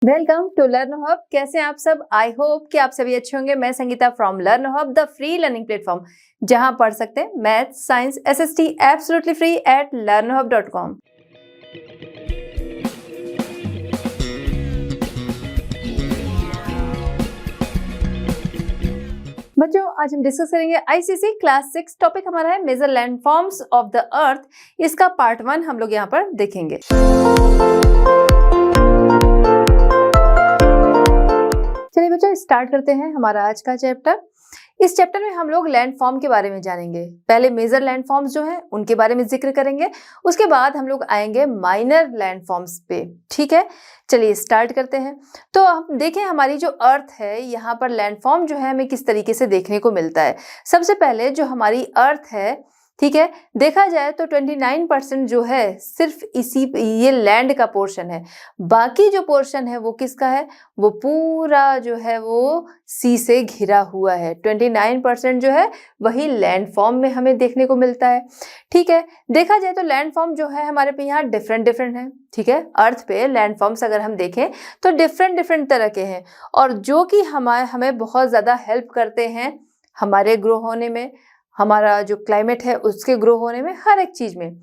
Welcome to learn hub. कैसे हैं आप सब? आई होप कि आप सभी अच्छे होंगे। मैं Sangeeta from learn hub, the free learning platform जहां पढ़ सकते हैं math, science, SST absolutely free at learnhub.com। बच्चों, आज हम डिस्कस करेंगे आईसीसी क्लास 6। टॉपिक हमारा है major landforms of the earth. इसका पार्ट 1 हम लोग यहाँ पर देखेंगे। चलिए बच्चों, स्टार्ट करते हैं हमारा आज का चैप्टर। इस चैप्टर में हम लोग लैंडफॉर्म के बारे में जानेंगे। पहले मेजर लैंडफॉर्म्स जो हैं उनके बारे में जिक्र करेंगे, उसके बाद हम लोग आएंगे माइनर लैंडफॉर्म्स पे। ठीक है, चलिए स्टार्ट करते हैं। तो हम देखें हमारी जो अर्थ है, यहाँ पर लैंडफॉर्म जो है हमें किस तरीके से देखने को मिलता है। सबसे पहले जो हमारी अर्थ है, ठीक है, देखा जाए तो 29% जो है सिर्फ ये लैंड का पोर्शन है। बाकी जो पोर्शन है वो किसका है? वो पूरा जो है वो सी से घिरा हुआ है। 29% जो है वही लैंडफॉर्म में हमें देखने को मिलता है। ठीक है, देखा जाए तो लैंडफॉर्म जो है हमारे पे यहाँ डिफरेंट है। ठीक है, अर्थ पे लैंडफॉर्म्स अगर हम देखें तो डिफरेंट तरह के हैं, और जो कि हमें बहुत ज़्यादा हेल्प करते हैं हमारे ग्रो होने में, हमारा जो क्लाइमेट है उसके ग्रो होने में, हर एक चीज में।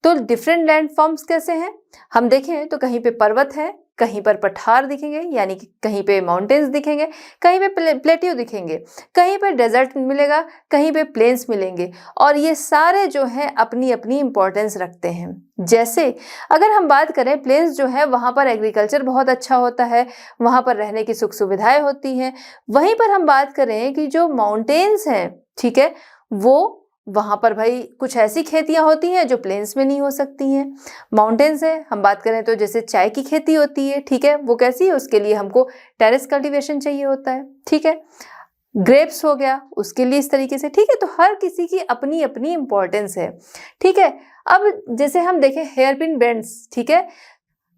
तो डिफरेंट लैंडफॉर्म्स कैसे हैं हम देखें तो कहीं पे पर्वत है, कहीं पर पठार दिखेंगे, यानी कि कहीं पे माउंटेन्स दिखेंगे, कहीं पे प्लेट्यू दिखेंगे, कहीं पे डेजर्ट मिलेगा, कहीं पे प्लेन्स मिलेंगे। और ये सारे जो हैं अपनी अपनी इंपॉर्टेंस रखते हैं। जैसे अगर हम बात करें प्लेन्स जो है, वहाँ पर एग्रीकल्चर बहुत अच्छा होता है, वहाँ पर रहने की सुख सुविधाएं होती हैं। वहीं पर हम बात करें कि जो माउंटेन्स हैं, ठीक है, वो वहां पर भाई कुछ ऐसी खेतियां होती हैं जो प्लेन्स में नहीं हो सकती हैं। माउंटेन्स है, हम बात करें तो जैसे चाय की खेती होती है, ठीक है, वो कैसी है, उसके लिए हमको टेरेस कल्टीवेशन चाहिए होता है। ठीक है, ग्रेप्स हो गया, उसके लिए इस तरीके से। ठीक है, तो हर किसी की अपनी अपनी इंपॉर्टेंस है। ठीक है, अब जैसे हम देखें हेयर पिन बेंड्स, ठीक है,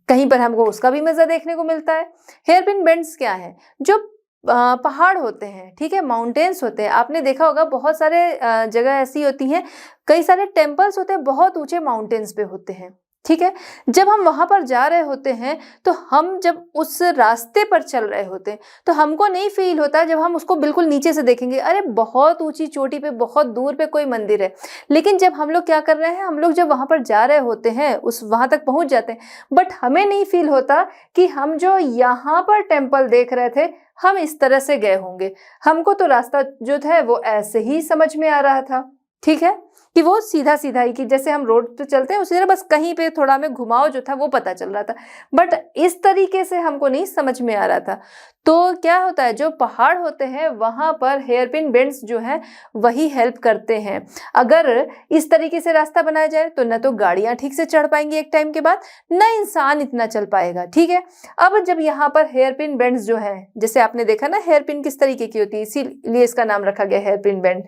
कहीं पर हमको उसका भी मजा देखने को मिलता है। हेयर पिन बेंड्स क्या है? जो पहाड़ होते हैं, ठीक है, माउंटेन्स होते हैं। आपने देखा होगा बहुत सारे जगह ऐसी होती हैं, कई सारे टेम्पल्स होते हैं बहुत ऊंचे माउंटेन्स पे होते हैं। ठीक है, जब हम वहां पर जा रहे होते हैं तो हम जब उस रास्ते पर चल रहे होते हैं तो हमको नहीं फील होता जब हम उसको बिल्कुल नीचे से देखेंगे, अरे बहुत ऊंची चोटी पे बहुत दूर पे कोई मंदिर है। लेकिन जब हम लोग क्या कर रहे हैं, हम लोग जब वहां पर जा रहे होते हैं उस वहां तक पहुंच जाते हैं, बट हमें नहीं फील होता कि हम जो यहाँ पर टेम्पल देख रहे थे हम इस तरह से गए होंगे। हमको तो रास्ता जो था वो ऐसे ही समझ में आ रहा था, ठीक है, कि वो सीधा ही, कि जैसे हम रोड पे चलते हैं उसी तरह, बस कहीं पे थोड़ा में घुमाव जो था वो पता चल रहा था, बट इस तरीके से हमको नहीं समझ में आ रहा था। तो क्या होता है, जो पहाड़ होते हैं वहां पर हेयर पिन बेंड्स जो है वही हेल्प करते हैं। अगर इस तरीके से रास्ता बनाया जाए तो न तो गाड़ियां ठीक से चढ़ पाएंगी एक टाइम के बाद, न इंसान इतना चल पाएगा। ठीक है, अब जब यहाँ पर हेयर पिन बेंड्स जो है, जैसे आपने देखा ना हेयर पिन किस तरीके की होती है, इसीलिए इसका नाम रखा गया hairpin bend.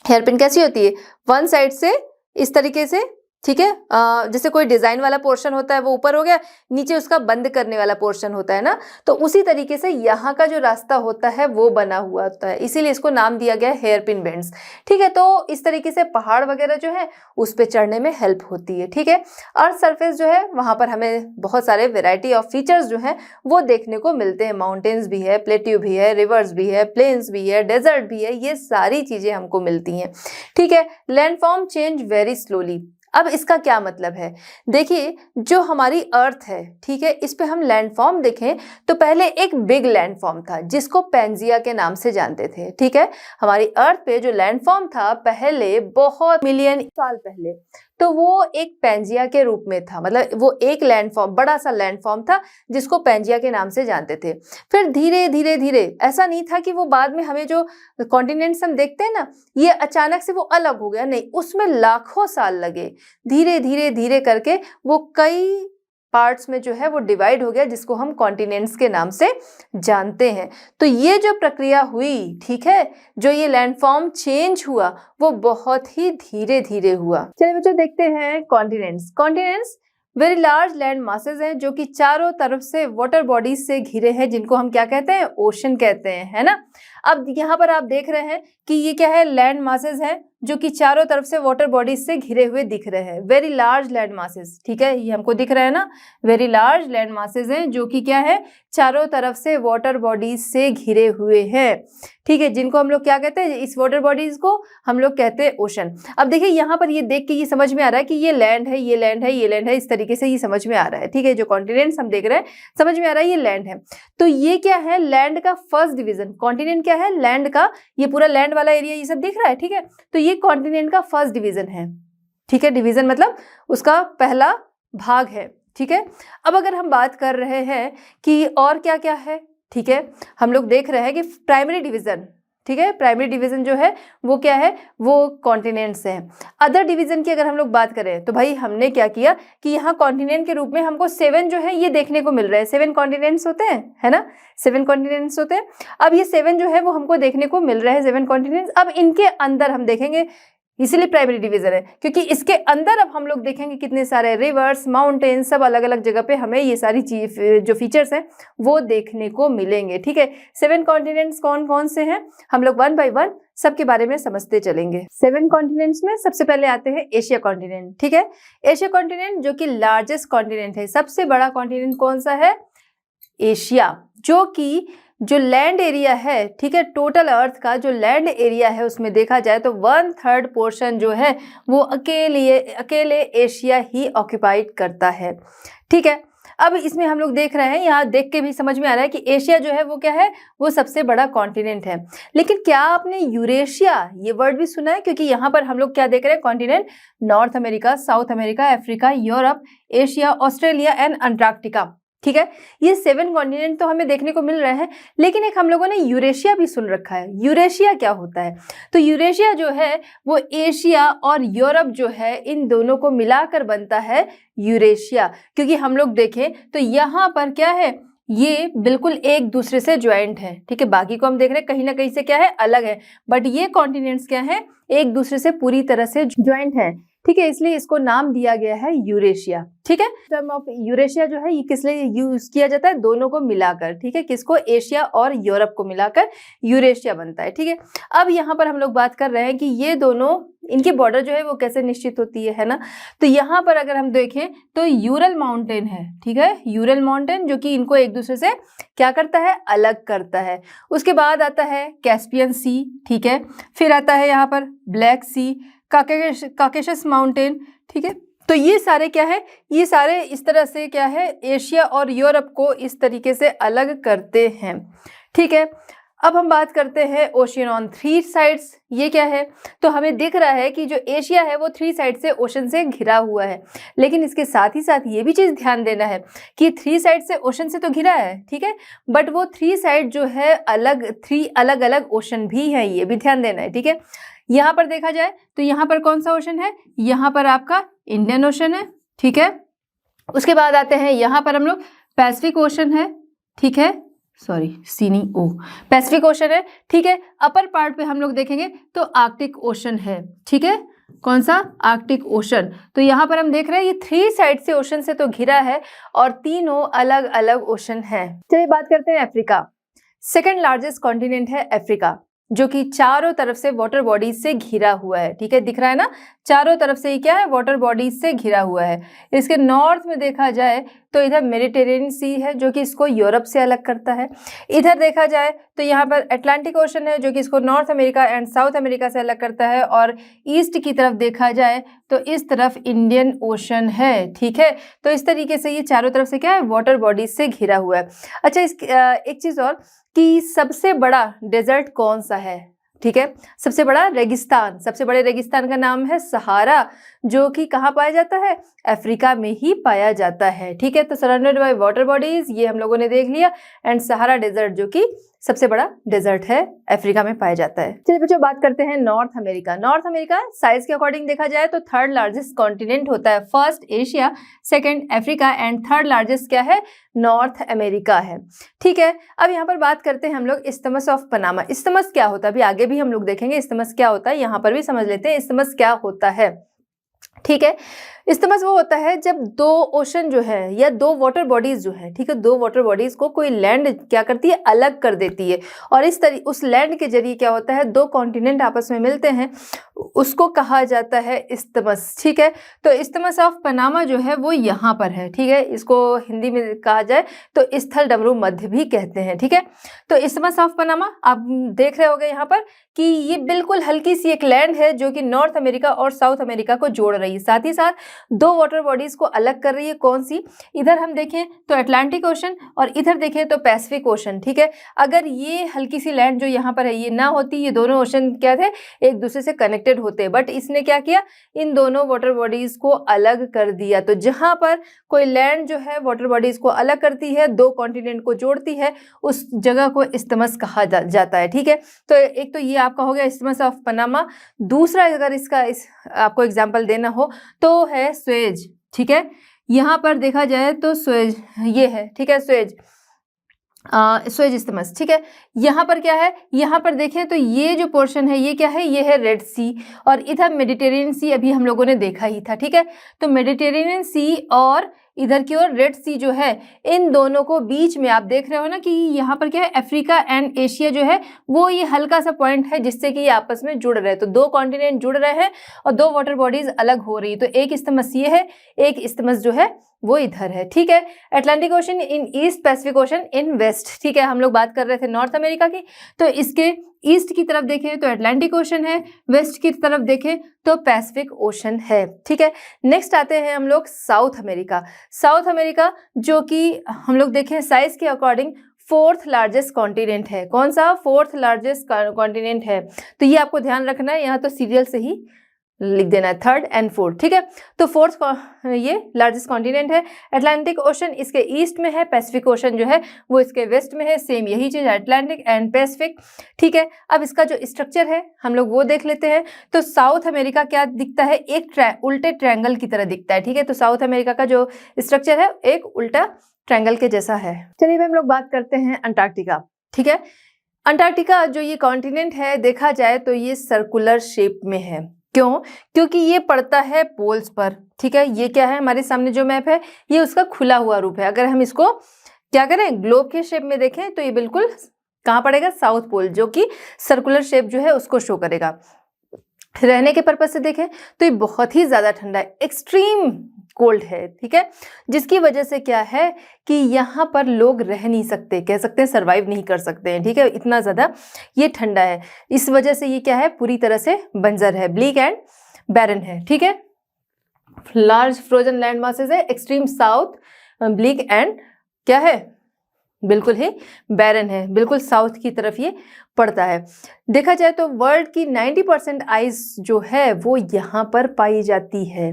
Hairpin कैसी होती है? वन साइड से इस तरीके से, ठीक है, जैसे कोई डिजाइन वाला पोर्शन होता है वो ऊपर हो गया, नीचे उसका बंद करने वाला पोर्शन होता है ना, तो उसी तरीके से यहाँ का जो रास्ता होता है वो बना हुआ होता है, इसीलिए इसको नाम दिया गया हेयर पिन बेंड्स। ठीक है, तो इस तरीके से पहाड़ वगैरह जो है उस पर चढ़ने में हेल्प होती है। ठीक है, अर्थ सरफेस जो है वहां पर हमें बहुत सारे वेराइटी ऑफ फीचर्स जो है वो देखने को मिलते हैं। माउंटेन्स भी है, प्लेट्यू भी है, रिवर्स भी है, प्लेन्स भी है, डेजर्ट भी है, ये सारी चीजें हमको मिलती हैं। ठीक है, लैंडफॉर्म चेंज वेरी स्लोली। अब इसका क्या मतलब है? देखिए, जो हमारी अर्थ है, ठीक है, इस पे हम लैंडफॉर्म देखें तो पहले एक बिग लैंडफॉर्म था जिसको पैंजिया के नाम से जानते थे। ठीक है, हमारी अर्थ पे जो लैंडफॉर्म था पहले बहुत मिलियन साल पहले, तो वो एक पैंजिया के रूप में था, मतलब वो एक लैंडफॉर्म, बड़ा सा लैंडफॉर्म था जिसको पैंजिया के नाम से जानते थे। फिर धीरे धीरे ऐसा नहीं था कि वो बाद में हमें जो कॉन्टिनेंट्स हम देखते हैं ना, ये अचानक से वो अलग हो गया, नहीं, उसमें लाखों साल लगे। धीरे करके वो कई पार्ट्स में जो है वो डिवाइड हो गया, जिसको हम कॉन्टिनेंट्स के नाम से जानते हैं। तो ये जो प्रक्रिया हुई, ठीक है, जो ये लैंडफॉर्म चेंज हुआ वो बहुत ही धीरे हुआ। चलिए बच्चों, देखते हैं continents. Continents very large land masses हैं जो कि चारों तरफ से वाटर बॉडीज से घिरे हैं, जिनको हम क्या कहते हैं? ओशन कहते हैं, है ना। अब यहाँ पर आप देख रहे हैं कि ये क्या है? लैंड मासेज है जो कि चारों तरफ से वाटर बॉडीज से घिरे हुए दिख रहे हैं। वेरी लार्ज लैंड मासेस, ठीक है, ये हमको दिख रहा है ना, वेरी लार्ज लैंड मासेस हैं जो कि क्या है, चारों तरफ से वाटर बॉडीज से घिरे हुए हैं, ठीक है, जिनको हम लोग क्या कहते हैं, इस वाटर बॉडीज को हम लोग कहते हैं ओशन। अब देखिए यहाँ पर ये देख के ये समझ में आ रहा है कि ये लैंड है, ये लैंड है, ये लैंड है, इस तरीके से ये समझ में आ रहा है, ठीक है, जो कॉन्टिनेंट्स हम देख रहे हैं समझ में आ रहा है ये लैंड है। तो ये क्या है, लैंड का फर्स्ट डिवीजन, कॉन्टिनेंट क्या है, लैंड का, ये पूरा लैंड वाला एरिया ये सब दिख रहा है, ठीक है, तो ये कॉन्टिनेंट का फर्स्ट डिवीजन है, ठीक है, डिवीजन मतलब उसका पहला भाग है, ठीक है। अब अगर हम बात कर रहे हैं कि और क्या क्या है, ठीक है, हम लोग देख रहे हैं कि प्राइमरी डिवीजन, ठीक है, प्राइमरी डिवीजन जो है वो क्या है, वो कॉन्टिनेंट्स हैं। अदर डिवीजन की अगर हम लोग बात करें तो भाई हमने क्या किया कि यहाँ कॉन्टिनेंट के रूप में हमको 7 जो है ये देखने को मिल रहे हैं, 7 कॉन्टिनेंट्स होते हैं, है ना, 7 कॉन्टिनेंट्स होते हैं। अब ये 7 जो है वो हमको देखने को मिल रहे हैं, 7 कॉन्टिनेंट्स। अब इनके अंदर हम देखेंगे, इसीलिए प्राइमरी डिवीजन है, क्योंकि इसके अंदर अब हम लोग देखेंगे कितने सारे रिवर्स, माउंटेन, सब अलग अलग जगह पे हमें ये सारी चीज जो फीचर्स हैं वो देखने को मिलेंगे, ठीक है। 7 कॉन्टिनेंट्स कौन कौन से हैं, हम लोग 1 बाय 1 सबके बारे में समझते चलेंगे। 7 कॉन्टिनेंट्स में सबसे पहले आते हैं एशिया कॉन्टिनेंट, ठीक है। एशिया कॉन्टिनेंट जो कि लार्जेस्ट कॉन्टिनेंट है, सबसे बड़ा कॉन्टिनेंट कौन सा है, एशिया, जो कि जो लैंड एरिया है, ठीक है, टोटल अर्थ का जो लैंड एरिया है उसमें देखा जाए तो 1/3 पोर्शन जो है वो अकेले एशिया ही ऑक्यूपाइड करता है, ठीक है। अब इसमें हम लोग देख रहे हैं, यहाँ देख के भी समझ में आ रहा है कि एशिया जो है वो क्या है, वो सबसे बड़ा कॉन्टिनेंट है। लेकिन क्या आपने यूरेशिया ये वर्ड भी सुना है, क्योंकि यहाँ पर हम लोग क्या देख रहे हैं, continent north America, south America, Africa, Europe, Asia, Australia and Antarctica, ठीक है, ये 7 कॉन्टिनेंट तो हमें देखने को मिल रहे हैं। लेकिन एक हम लोगों ने यूरेशिया भी सुन रखा है। यूरेशिया क्या होता है, तो यूरेशिया जो है वो एशिया और यूरोप जो है इन दोनों को मिलाकर बनता है यूरेशिया। क्योंकि हम लोग देखें तो यहाँ पर क्या है, ये बिल्कुल एक दूसरे से ज्वाइंट है, ठीक है, बाकी को हम देख रहे हैं कहीं ना कहीं से क्या है, अलग है, बट ये कॉन्टिनेंट्स क्या है, एक दूसरे से पूरी तरह से ज्वाइंट है, ठीक है, इसलिए इसको नाम दिया गया है यूरेशिया, ठीक है। टर्म ऑफ यूरेशिया जो है ये किस लिए यूज किया जाता है, दोनों को मिलाकर, ठीक है, किसको, एशिया और यूरोप को मिलाकर यूरेशिया बनता है, ठीक है। अब यहाँ पर हम लोग बात कर रहे हैं कि ये दोनों, इनकी बॉर्डर जो है वो कैसे निश्चित होती है ना, तो यहाँ पर अगर हम देखें तो यूरल माउंटेन है, ठीक है, यूरल माउंटेन जो कि इनको एक दूसरे से क्या करता है, अलग करता है। उसके बाद आता है कैस्पियन सी, ठीक है, फिर आता है यहाँ पर ब्लैक सी, काकेशस माउंटेन, ठीक है। तो ये सारे क्या है, ये सारे इस तरह से क्या है, एशिया और यूरोप को इस तरीके से अलग करते हैं, ठीक है। अब हम बात करते हैं ओशियन ऑन 3 साइड्स, ये क्या है, तो हमें दिख रहा है कि जो एशिया है वो 3 साइड से ओशन से घिरा हुआ है। लेकिन इसके साथ ही साथ ये भी चीज़ ध्यान देना है कि 3 साइड से ओशन से तो घिरा है, ठीक है, बट वो 3 साइड जो है अलग, 3 अलग अलग ओशन भी हैं, ये भी ध्यान देना है, ठीक है। यहाँ पर देखा जाए तो यहाँ पर कौन सा ओशन है, यहाँ पर आपका इंडियन ओशन है, ठीक है। उसके बाद आते हैं यहाँ पर हम लोग पैसिफिक ओशन है, ठीक है, सॉरी सीनी ओ, पैसिफिक ओशन है, ठीक है। अपर पार्ट पे हम लोग देखेंगे तो आर्कटिक ओशन है, ठीक है, कौन सा, आर्कटिक ओशन। तो यहाँ पर हम देख रहे हैं ये 3 साइड से ओशन से तो घिरा है और तीनों अलग अलग ओशन है। चलिए बात करते हैं अफ्रीका। सेकेंड लार्जेस्ट कॉन्टिनेंट है अफ्रीका, जो कि चारों तरफ से वाटर बॉडीज से घिरा हुआ है, ठीक है, दिख रहा है ना, चारों तरफ से ये क्या है, वाटर बॉडीज से घिरा हुआ है। इसके नॉर्थ में देखा जाए तो इधर मेडिटेरेनियन सी है जो कि इसको यूरोप से अलग करता है। इधर देखा जाए तो यहाँ पर अटलांटिक ओशन है जो कि इसको north America and south America से अलग करता है। और ईस्ट की तरफ देखा जाए तो इस तरफ इंडियन ओशन है, ठीक है। तो इस तरीके से ये चारों तरफ से क्या है, वाटर बॉडीज से घिरा हुआ है। अच्छा, एक चीज़ और कि सबसे बड़ा डेजर्ट कौन सा है, ठीक है, सबसे बड़ा रेगिस्तान, सबसे बड़े रेगिस्तान का नाम है सहारा, जो कि कहाँ पाया जाता है, अफ्रीका में ही पाया जाता है, ठीक है। तो सराउंडेड बाय वाटर बॉडीज ये हम लोगों ने देख लिया, एंड सहारा डेजर्ट जो कि सबसे बड़ा डेजर्ट है, अफ्रीका में पाया जाता है। चलिए बच्चों बात करते हैं north America. North America size के अकॉर्डिंग देखा जाए तो 3rd लार्जेस्ट कॉन्टिनेंट होता है। First Asia, second Africa and 3rd largest क्या है, नॉर्थ अमेरिका है, ठीक है। अब यहाँ पर बात करते हैं हम लोग इस्थमस ऑफ पनामा। इस्थमस क्या होता है, अभी आगे भी हम लोग देखेंगे इस्थमस क्या होता है, यहाँ पर भी समझ लेते हैं इस्थमस क्या होता है, ठीक है। इस्थमस वो होता है जब 2 ओशन जो है या 2 वाटर बॉडीज जो है, ठीक है, 2 वाटर बॉडीज को कोई लैंड क्या करती है, अलग कर देती है। और उस लैंड के जरिए क्या होता है, 2 कॉन्टिनेंट आपस में मिलते हैं, उसको कहा जाता है इस्थमस। ठीक है, तो इस्थमस ऑफ पनामा जो है वो यहाँ पर है। ठीक है, इसको हिंदी में कहा जाए तो स्थल डमरू मध्य भी कहते हैं। ठीक है, तो इस्थमस ऑफ पनामा आप देख रहे होंगे यहाँ पर कि ये बिल्कुल हल्की सी एक लैंड है जो कि नॉर्थ अमेरिका और साउथ अमेरिका को जोड़ रही है, साथ ही साथ दो वाटर बॉडीज को अलग कर रही है। कौन सी? इधर हम देखें तो अटलांटिक ओशन और इधर देखें तो पैसिफिक ओशन। ठीक है, अगर ये हल्की सी लैंड जो यहाँ पर है ये ना होती, ये दोनों ओशन क्या थे, एक दूसरे से कनेक्टेड होते, बट इसने क्या किया, इन दोनों वाटर बॉडीज को अलग कर दिया। तो जहां पर कोई लैंड जो है वाटर बॉडीज को अलग करती है, दो कॉन्टिनेंट को जोड़ती है, उस जगह को इस्थमस कहा जाता है। ठीक है, तो एक तो ये आपका हो गया इस्थमस ऑफ पनामा। दूसरा अगर इसका आपको एग्जाम्पल देना हो तो है सुएज। ठीक है, यहाँ पर देखा जाए तो सुएज ये है। ठीक है, सुएज इस्थमस। ठीक है, यहाँ पर क्या है, यहाँ पर देखें तो ये जो पोर्शन है ये क्या है, ये है रेड सी और इधर मेडिटेरेनियन सी अभी हम लोगों ने देखा ही था। ठीक है, तो मेडिटेरेनियन सी और इधर की ओर रेड सी जो है, इन दोनों को बीच में आप देख रहे हो ना कि यहाँ पर क्या है, अफ्रीका एंड एशिया जो है वो ये हल्का सा पॉइंट है जिससे कि ये आपस में जुड़ रहे हैं। तो दो कॉन्टिनेंट जुड़ रहे हैं और दो वाटर बॉडीज अलग हो रही है। तो एक इस्थमस ये है, एक इस्थमस जो है वो इधर है। ठीक है, Atlantic Ocean in east, Pacific Ocean in west. ठीक है, हम लोग बात कर रहे थे नॉर्थ अमेरिका की, तो इसके ईस्ट की तरफ देखें तो अटलांटिक ओशन है, वेस्ट की तरफ देखें तो पैसिफिक ओशन है। ठीक है, नेक्स्ट आते हैं हम लोग साउथ अमेरिका। साउथ अमेरिका जो कि हम लोग देखें साइज के अकॉर्डिंग फोर्थ लार्जेस्ट कॉन्टिनेंट है। कौन सा? फोर्थ लार्जेस्ट कॉन्टिनेंट है। तो ये आपको ध्यान रखना है, यहाँ तो सीरियल से ही लिख देना है, थर्ड एंड फोर्थ। ठीक है, तो फोर्थ ये लार्जेस्ट कॉन्टिनेंट है। अटलांटिक ओशन इसके ईस्ट में है, पैसिफिक ओशन जो है वो इसके वेस्ट में है। सेम यही चीज अटलांटिक एंड पैसिफिक। ठीक है, अब इसका जो स्ट्रक्चर है हम लोग वो देख लेते हैं। तो साउथ अमेरिका क्या दिखता है, एक उल्टे ट्रायंगल की तरह दिखता है। ठीक है, तो साउथ अमेरिका का जो स्ट्रक्चर है एक उल्टा ट्रायंगल के जैसा है। चलिए हम लोग बात करते हैं अंटार्कटिका। ठीक है, अंटार्कटिका जो ये कॉन्टिनेंट है देखा जाए तो ये सर्कुलर शेप में है। क्यों? क्योंकि ये पड़ता है पोल्स पर। ठीक है, ये क्या है, हमारे सामने जो मैप है ये उसका खुला हुआ रूप है। अगर हम इसको क्या करें, ग्लोब के शेप में देखें तो ये बिल्कुल कहाँ पड़ेगा, साउथ पोल, जो कि सर्कुलर शेप जो है उसको शो करेगा। रहने के पर्पज से देखें तो ये बहुत ही ज्यादा ठंडा है, एक्सट्रीम कोल्ड है। ठीक है, जिसकी वजह से क्या है कि यहाँ पर लोग रह नहीं सकते, कह सकते हैं सर्वाइव नहीं कर सकते हैं। ठीक है, इतना ज्यादा ये ठंडा है। इस वजह से ये क्या है, पूरी तरह से बंजर है, ब्लीक एंड बैरन है। ठीक है, लार्ज फ्रोजन लैंड मासेस है, एक्सट्रीम साउथ, ब्लीक एंड क्या है, बिल्कुल ही बैरन है, बिल्कुल साउथ की तरफ ये पड़ता है। देखा जाए तो वर्ल्ड की 90% आइस जो है वो यहाँ पर पाई जाती है।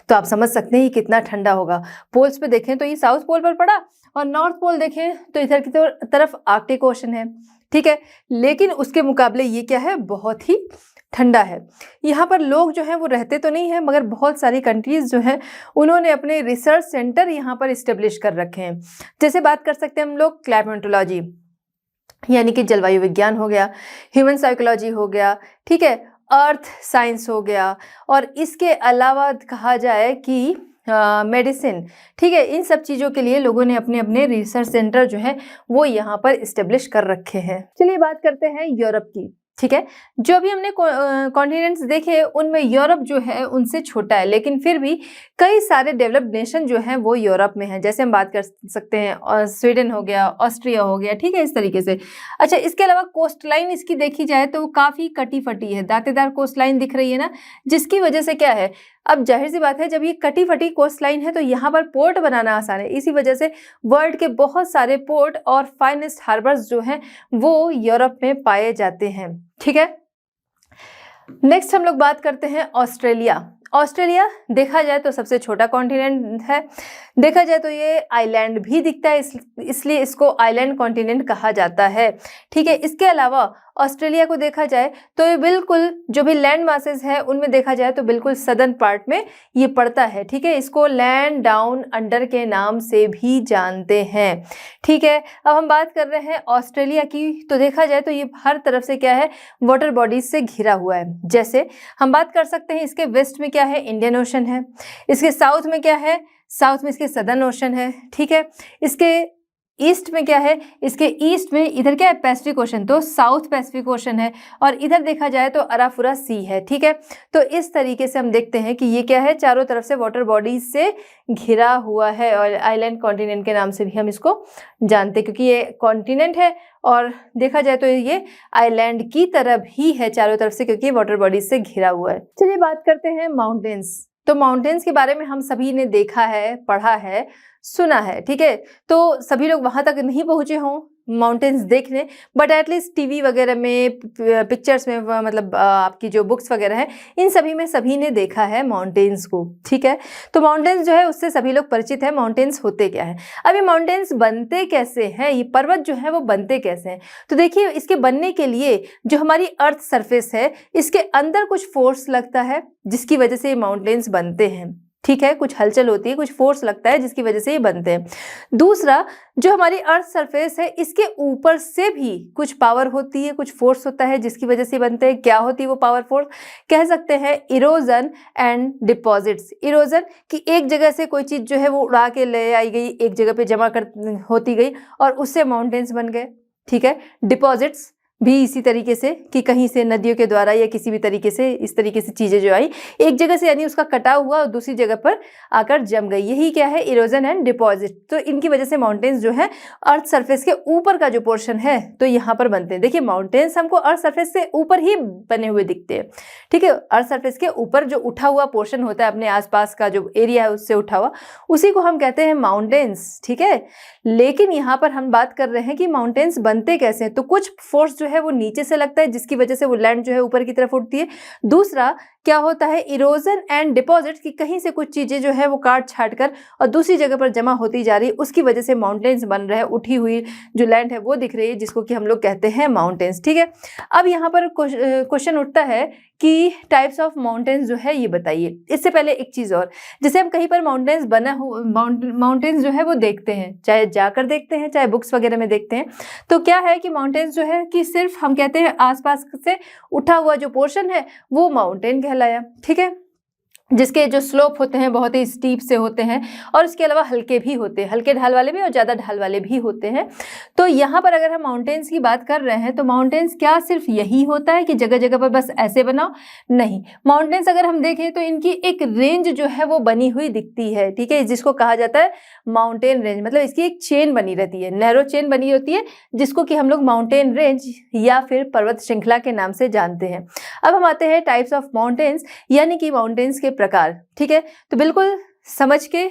तो आप समझ सकते हैं ये कितना ठंडा होगा। पोल्स पे देखें तो ये साउथ पोल पर पड़ा और नॉर्थ पोल देखें तो इधर की तरफ आर्कटिक ओशन है। ठीक है, लेकिन उसके मुकाबले ये क्या है, बहुत ही ठंडा है। यहाँ पर लोग जो हैं वो रहते तो नहीं है, मगर बहुत सारी कंट्रीज जो हैं उन्होंने अपने रिसर्च सेंटर यहाँ पर इस्टेब्लिश कर रखे हैं। जैसे बात कर सकते हैं हम लोग क्लाइमेटोलॉजी, यानी कि जलवायु विज्ञान हो गया, ह्यूमन साइकोलॉजी हो गया, ठीक है, अर्थ साइंस हो गया, और इसके अलावा कहा जाए कि मेडिसिन। ठीक है, इन सब चीज़ों के लिए लोगों ने अपने अपने रिसर्च सेंटर जो है वो यहाँ पर इस्टेब्लिश कर रखे हैं। चलिए बात करते हैं यूरोप की। ठीक है, जो भी हमने कॉन्टिनेंट्स देखे उनमें यूरोप जो है उनसे छोटा है, लेकिन फिर भी कई सारे डेवलप्ड नेशन जो हैं वो यूरोप में हैं। जैसे हम बात कर सकते हैं और स्वीडन हो गया, ऑस्ट्रिया हो गया। ठीक है, इस तरीके से। अच्छा, इसके अलावा कोस्ट लाइन इसकी देखी जाए तो वो काफ़ी कटी फटी है, दांतेदार कोस्ट लाइन दिख रही है ना, जिसकी वजह से क्या है, अब जाहिर सी बात है जब ये कटी फटी कोस्ट लाइन है तो यहाँ पर पोर्ट बनाना आसान है। इसी वजह से वर्ल्ड के बहुत सारे पोर्ट और फाइनेस्ट हार्बर्स जो हैं वो यूरोप में पाए जाते हैं। ठीक है, नेक्स्ट हम लोग बात करते हैं ऑस्ट्रेलिया। ऑस्ट्रेलिया देखा जाए तो सबसे छोटा कॉन्टिनेंट है। देखा जाए तो ये आइलैंड भी दिखता है, इसलिए इसको आइलैंड कॉन्टिनेंट कहा जाता है। ठीक है, इसके अलावा ऑस्ट्रेलिया को देखा जाए तो ये बिल्कुल जो भी लैंड मासेस है उनमें देखा जाए तो बिल्कुल सदर्न पार्ट में ये पड़ता है। ठीक है, इसको लैंड डाउन अंडर के नाम से भी जानते हैं। ठीक है, अब हम बात कर रहे हैं ऑस्ट्रेलिया की, तो देखा जाए तो ये हर तरफ से क्या है, वाटर बॉडीज से घिरा हुआ है। जैसे हम बात कर सकते हैं इसके वेस्ट में क्या है, इंडियन ओशन है। इसके साउथ में क्या है, साउथ में इसके सदर्न ओशन है। ठीक है, इसके ईस्ट में क्या है, इसके ईस्ट में इधर क्या है, पैसिफिक ओशन, तो साउथ पैसिफिक ओशन है, और इधर देखा जाए तो अराफुरा सी है। ठीक है, तो इस तरीके से हम देखते हैं कि ये क्या है, चारों तरफ से वाटर बॉडीज से घिरा हुआ है, और आइलैंड कॉन्टिनेंट के नाम से भी हम इसको जानते हैं, क्योंकि ये कॉन्टिनेंट है और देखा जाए तो ये आइलैंड की तरह भी है चारों तरफ से, क्योंकि वाटर बॉडीज से घिरा हुआ है। चलिए बात करते हैं माउंटेन्स। तो माउंटेन्स के बारे में हम सभी ने देखा है, पढ़ा है, सुना है। ठीक है, तो सभी लोग वहां तक नहीं पहुंचे हों माउंटेन्स देखने, बट एटलीस्ट टीवी वगैरह में, पिक्चर्स में, मतलब आपकी जो बुक्स वगैरह है, इन सभी में सभी ने देखा है माउंटेन्स को। ठीक है, तो माउंटेन्स जो है उससे सभी लोग परिचित है। माउंटेन्स होते क्या है, अब ये माउंटेन्स बनते कैसे हैं, ये पर्वत जो है वो बनते कैसे हैं। तो देखिए, इसके बनने के लिए जो हमारी अर्थ सरफेस है, इसके अंदर कुछ फोर्स लगता है, जिसकी वजह से ये माउंटेन्स बनते हैं। ठीक है, कुछ हलचल होती है, कुछ फोर्स लगता है, जिसकी वजह से ये बनते हैं। दूसरा, जो हमारी अर्थ सरफेस है, इसके ऊपर से भी कुछ पावर होती है, कुछ फोर्स होता है, जिसकी वजह से बनते हैं। क्या होती है वो पावर फोर्स, कह सकते हैं इरोजन एंड डिपॉजिट्स। इरोजन कि एक जगह से कोई चीज जो है वो उड़ा के ले आई गई, एक जगह पे जमा कर होती गई और उससे माउंटेन्स बन गए। ठीक है, डिपॉजिट्स भी इसी तरीके से कि कहीं से नदियों के द्वारा या किसी भी तरीके से इस तरीके से चीजें जो आई एक जगह से, यानी उसका कटाव हुआ और दूसरी जगह पर आकर जम गई, यही क्या है, इरोजन एंड डिपॉजिट। तो इनकी वजह से माउंटेन्स जो है अर्थ सरफेस के ऊपर का जो पोर्शन है तो यहाँ पर बनते हैं। देखिए, माउंटेन्स हमको अर्थ सरफेस से ऊपर ही बने हुए दिखते हैं। ठीक है, अर्थ सरफेस के ऊपर जो उठा हुआ पोर्शन होता है, अपने आसपास का जो एरिया है उससे उठा हुआ, उसी को हम कहते हैं माउंटेन्स। ठीक है, लेकिन यहाँ पर हम बात कर रहे हैं कि माउंटेन्स बनते कैसे हैं। तो कुछ फोर्स जो है वो नीचे से लगता है, जिसकी वजह से वो लैंड जो है ऊपर की तरफ उठती है। दूसरा क्या होता है, इरोजन एंड डिपॉजिट की कहीं से कुछ चीजें जो है वो काट छाट कर और दूसरी जगह पर जमा होती जा रही है, उसकी वजह से माउंटेन्स बन रहे हैं। उठी हुई जो लैंड है वो दिख रही है, जिसको कि हम लोग कहते हैं माउंटेन्स। ठीक है, अब यहाँ पर क्वेश्चन उठता है कि टाइप्स ऑफ माउंटेन्स जो है ये बताइए। इससे पहले एक चीज और, जैसे हम कहीं पर माउंटेन्स बना हो, माउंटेन्स जो है वो देखते हैं, चाहे जाकर देखते हैं, चाहे बुक्स वगैरह में देखते हैं, तो क्या है कि माउंटेन्स जो है कि सिर्फ हम कहते हैं आसपास से उठा हुआ जो पोर्शन है वो माउंटेन कहलाया। ठीक है, जिसके जो स्लोप होते हैं बहुत ही स्टीप से होते हैं, और इसके अलावा हल्के भी होते हैं, हल्के ढाल वाले भी और ज़्यादा ढाल वाले भी होते हैं। तो यहाँ पर अगर हम माउंटेन्स की बात कर रहे हैं, तो माउंटेन्स क्या सिर्फ यही होता है कि जगह जगह पर बस ऐसे बनाओ? नहीं, माउंटेन्स अगर हम देखें तो इनकी एक रेंज जो है वो बनी हुई दिखती है। ठीक है, जिसको कहा जाता है माउंटेन रेंज, मतलब इसकी एक चेन बनी रहती है, नैरो चेन बनी होती है, जिसको कि हम लोग माउंटेन रेंज या फिर पर्वत श्रृंखला के नाम से जानते हैं। अब हम आते हैं टाइप्स ऑफ माउंटेन्स, यानी कि माउंटेन्स के प्रकार। ठीक है, तो बिल्कुल समझ के,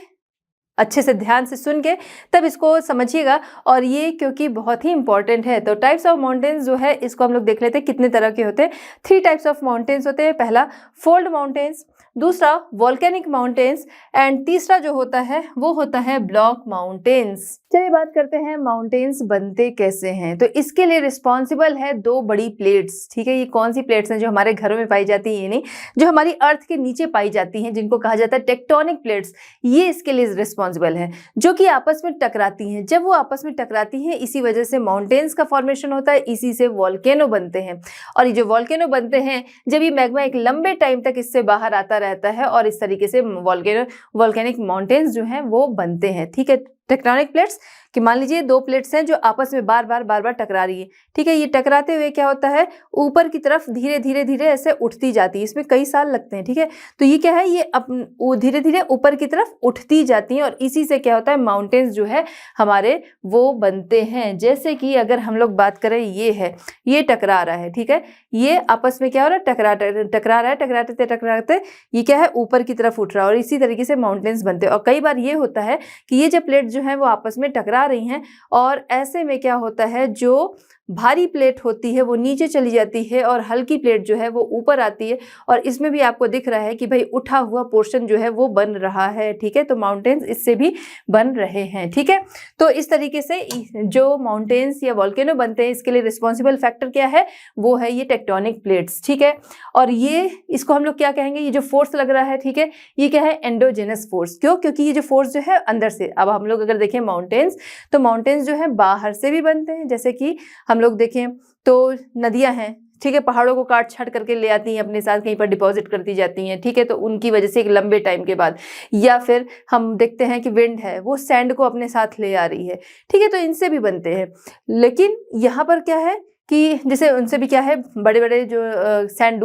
अच्छे से ध्यान से सुन के तब इसको समझिएगा, और ये क्योंकि बहुत ही इंपॉर्टेंट है। तो टाइप्स ऑफ माउंटेन्स जो है इसको हम लोग देख लेते हैं कितने तरह के होते हैं। 3 टाइप्स ऑफ माउंटेन्स होते हैं। पहला फोल्ड माउंटेन्स, दूसरा वॉल्केनिक माउंटेन्स, एंड तीसरा जो होता है वो होता है ब्लॉक माउंटेन्स। चलिए बात करते हैं माउंटेन्स बनते कैसे हैं। तो इसके लिए रिस्पॉन्सिबल है 2 बड़ी प्लेट्स। ठीक है, ये कौन सी प्लेट्स हैं? जो हमारे घरों में पाई जाती है, ये नहीं, जो हमारी अर्थ के नीचे पाई जाती हैं, जिनको कहा जाता है टेक्टोनिक प्लेट्स, ये इसके लिए रिस्पॉन्सिबल है, जो कि आपस में टकराती हैं। जब वो आपस में टकराती हैं, इसी वजह से माउंटेन्स का फॉर्मेशन होता है, इसी से वॉल्केनो बनते हैं। और ये जो वॉल्केनो बनते हैं, जब ये मैग्मा एक लंबे टाइम तक इससे बाहर आता रहता है, और इस तरीके से वॉल्केनिक माउंटेन्स जो हैं वो बनते हैं। ठीक है, टेक्टोनिक प्लेट्स कि मान लीजिए 2 प्लेट्स हैं जो आपस में बार बार टकरा रही है। ठीक है, ये टकराते हुए क्या होता है, ऊपर की तरफ धीरे धीरे ऐसे उठती जाती है। इसमें कई साल लगते हैं। ठीक है, तो ये क्या है, ये धीरे धीरे ऊपर की तरफ उठती जाती हैं, और इसी से क्या होता है, माउंटेन्स जो है हमारे वो बनते हैं। जैसे कि अगर हम लोग बात करें, ये है, ये टकरा रहा है। ठीक है, ये आपस में क्या हो रहा है, टकरा रहा है, टकराते ये क्या है, ऊपर की तरफ उठ रहा है, और इसी तरीके से माउंटेन्स बनते हैं। और कई बार ये होता है कि ये जो प्लेट जो है वो आपस में टकरा रही हैं, और ऐसे में क्या होता है, जो भारी प्लेट होती है वो नीचे चली जाती है और हल्की प्लेट जो है वो ऊपर आती है, और इसमें भी आपको दिख रहा है कि भाई उठा हुआ पोर्शन जो है वो बन रहा है। ठीक है, तो माउंटेन्स इससे भी बन रहे हैं। ठीक है, तो इस तरीके से जो माउंटेन्स या वॉल्केनो बनते हैं, इसके लिए रिस्पॉन्सिबल फैक्टर क्या है, वो है ये टेक्टोनिक प्लेट्स। ठीक है, और ये इसको हम लोग क्या कहेंगे, ये जो फोर्स लग रहा है, ठीक है, ये क्या है, एंडोजेनस फोर्स। क्यों? क्योंकि ये जो फोर्स जो है अंदर से, अब हम लोग अगर देखें माउंटेन्स, तो माउंटेन्स जो है बाहर से भी बनते हैं। जैसे कि हम लोग देखें तो नदियां हैं, ठीक है, पहाड़ों को काट छाट करके ले आती हैं अपने साथ, कहीं पर डिपॉजिट करती जाती हैं, ठीक है, तो उनकी वजह से एक लंबे टाइम के बाद, या फिर हम देखते हैं कि विंड है वो सैंड को अपने साथ ले आ रही है, ठीक है, तो इनसे भी बनते हैं। लेकिन यहाँ पर क्या है कि जैसे उनसे भी क्या है, बड़े बड़े जो सैंड